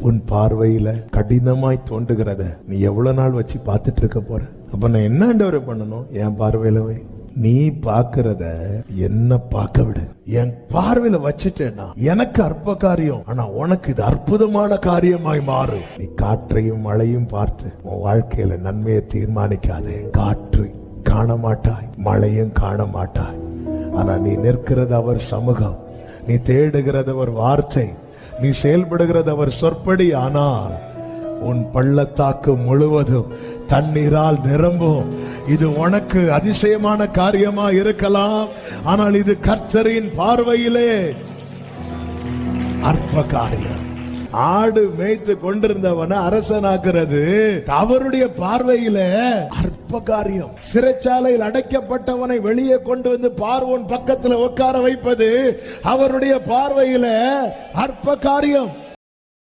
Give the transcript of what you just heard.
உன் பார்வையில கடினமாய் தோன்றுகிறத நீ எவ்வளவு நாள் வச்சு பார்த்துட்டு இருக்க போற? அப்ப நான் என்ன ஆண்டவரை பண்ணணும்? என் பார்வையில வை. நீ பாக்குறத என்ன பார்க்க விடு. என் பார்வையில வச்சுட்டேன்னா எனக்கு அற்ப காரியம், ஆனா உனக்கு இது அற்புதமான காரியமாய் மாறும். நீ காற்றையும் மழையும் பார்த்து உன் வாழ்க்கையில நன்மையை தீர்மானிக்காதே. காற்று காண மாட்டாய், மழையும் காண மாட்டாய். ஆனா நீ நிற்கிறது அவர் சமூகம், நீ தேடுகிறது அவர் வார்த்தை, நீ செயல்படுகிறது அவர் சொற்படி. ஆனால் உன் பள்ளத்தாக்கு முழுவதும் தண்ணீரால் நிரம்பும். இது உனக்கு அதிசயமான காரியமா இருக்கலாம், ஆனால் இது கர்த்தரின் பார்வையிலே அற்ப காரியம். ஆடு மேய்த்து கொண்டிருந்தவன அரசனாக்குறது அவருடைய பார்வையில அற்ப காரியம். சிறைச்சாலையில் அடைக்கப்பட்டவனை வெளியே கொண்டு வந்து பார்வோன் பக்கத்துல உட்கார வைப்பது அவருடைய பார்வையில அற்ப காரியம்.